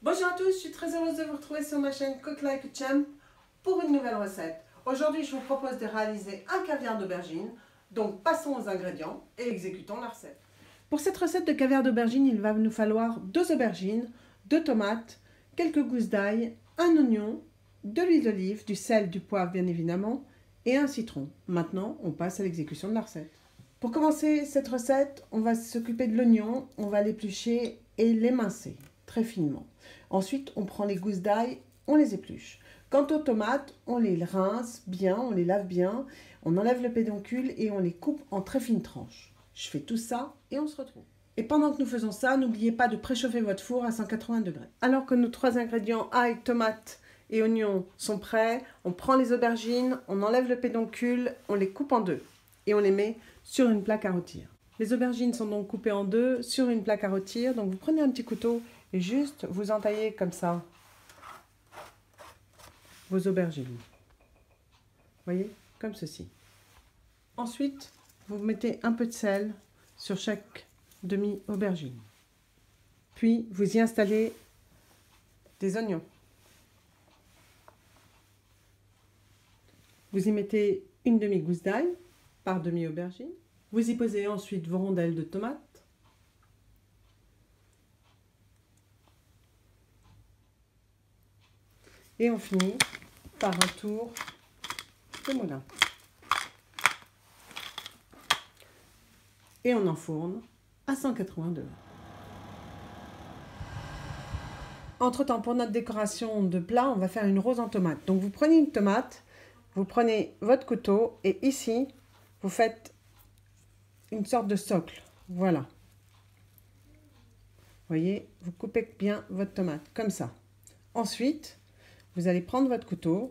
Bonjour à tous, je suis très heureuse de vous retrouver sur ma chaîne Cook Like a Champ pour une nouvelle recette. Aujourd'hui, je vous propose de réaliser un caviar d'aubergine. Donc, passons aux ingrédients et exécutons la recette. Pour cette recette de caviar d'aubergine, il va nous falloir 2 aubergines, 2 tomates, quelques gousses d'ail, un oignon, de l'huile d'olive, du sel, du poivre bien évidemment, et un citron. Maintenant, on passe à l'exécution de la recette. Pour commencer cette recette, on va s'occuper de l'oignon, on va l'éplucher et l'émincer très finement. Ensuite, on prend les gousses d'ail, on les épluche. Quant aux tomates, on les rince bien, on les lave bien, on enlève le pédoncule et on les coupe en très fines tranches. Je fais tout ça et on se retrouve. Et pendant que nous faisons ça, n'oubliez pas de préchauffer votre four à 180 degrés. Alors que nos 3 ingrédients ail, tomates et oignons sont prêts, on prend les aubergines, on enlève le pédoncule, on les coupe en 2 et on les met sur une plaque à rôtir. Les aubergines sont donc coupées en 2 sur une plaque à rôtir. Donc vous prenez un petit couteau et juste vous entaillez comme ça vos aubergines. Voyez, comme ceci. Ensuite, vous mettez un peu de sel sur chaque demi-aubergine. Puis vous y installez des oignons. Vous y mettez une demi-gousse d'ail par demi-aubergine. Vous y posez ensuite vos rondelles de tomates. Et on finit par un tour de moulin. Et on enfourne à 180 degrés. Entre-temps, pour notre décoration de plat, on va faire une rose en tomate. Donc vous prenez une tomate, vous prenez votre couteau et ici, vous faites une sorte de socle. Voilà. Voyez, vous coupez bien votre tomate, comme ça. Ensuite, vous allez prendre votre couteau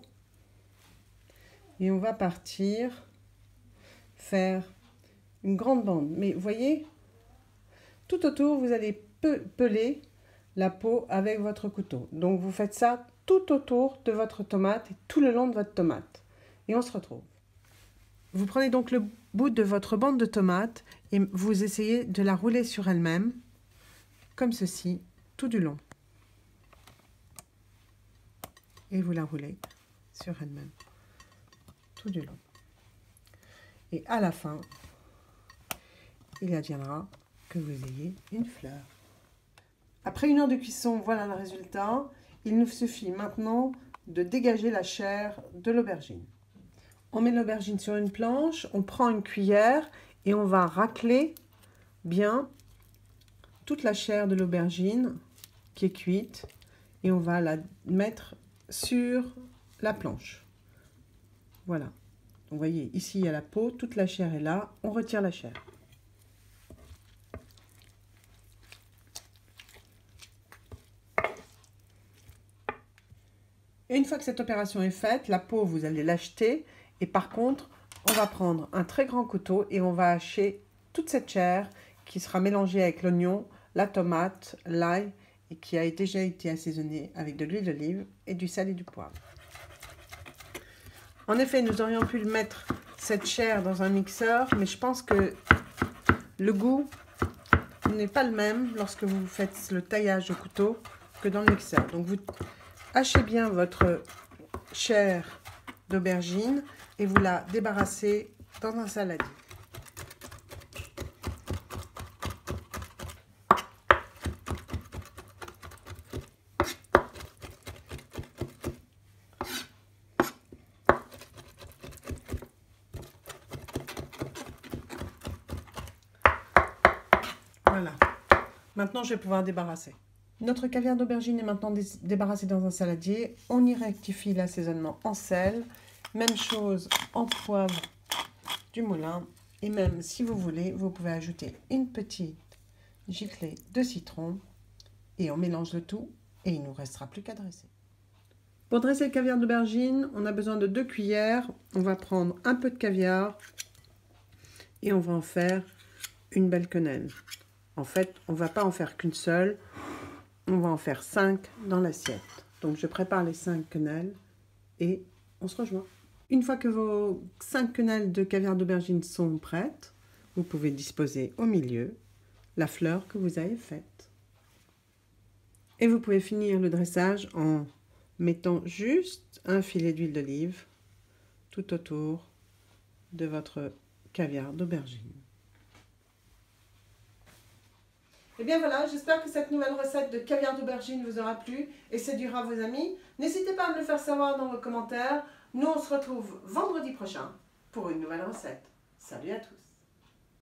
et on va partir faire une grande bande. Mais vous voyez, tout autour, vous allez peler la peau avec votre couteau. Donc vous faites ça tout autour de votre tomate et tout le long de votre tomate. Et on se retrouve. Vous prenez donc le bout de votre bande de tomate et vous essayez de la rouler sur elle-même, comme ceci, tout du long. Et vous la roulez sur elle-même, tout du long. Et à la fin, il adviendra que vous ayez une fleur. Après 1 heure de cuisson, voilà le résultat. Il nous suffit maintenant de dégager la chair de l'aubergine. On met l'aubergine sur une planche, on prend une cuillère et on va racler bien toute la chair de l'aubergine qui est cuite et on va la mettre sur la planche. Voilà. Donc, vous voyez, ici il y a la peau, toute la chair est là, on retire la chair. Et une fois que cette opération est faite, la peau, vous allez l'acheter. Et par contre, on va prendre un très grand couteau et on va hacher toute cette chair qui sera mélangée avec l'oignon, la tomate, l'ail et qui a déjà été assaisonnée avec de l'huile d'olive et du sel et du poivre. En effet, nous aurions pu mettre cette chair dans un mixeur, mais je pense que le goût n'est pas le même lorsque vous faites le taillage au couteau que dans le mixeur. Donc vous hachez bien votre chair d'aubergine et vous la débarrassez dans un saladier. Voilà. Maintenant, je vais pouvoir débarrasser. Notre caviar d'aubergine est maintenant débarrassé dans un saladier. On y rectifie l'assaisonnement en sel. Même chose en poivre du moulin. Et même si vous voulez, vous pouvez ajouter une petite giclée de citron. Et on mélange le tout et il ne nous restera plus qu'à dresser. Pour dresser le caviar d'aubergine, on a besoin de 2 cuillères. On va prendre un peu de caviar et on va en faire une belle quenelle. En fait, on ne va pas en faire qu'une seule. On va en faire 5 dans l'assiette. Donc, je prépare les 5 quenelles et on se rejoint. Une fois que vos 5 quenelles de caviar d'aubergine sont prêtes, vous pouvez disposer au milieu la fleur que vous avez faite. Et vous pouvez finir le dressage en mettant juste un filet d'huile d'olive tout autour de votre caviar d'aubergine. Et bien voilà, j'espère que cette nouvelle recette de caviar d'aubergine vous aura plu et séduira vos amis. N'hésitez pas à me le faire savoir dans vos commentaires. Nous, on se retrouve vendredi prochain pour une nouvelle recette. Salut à tous!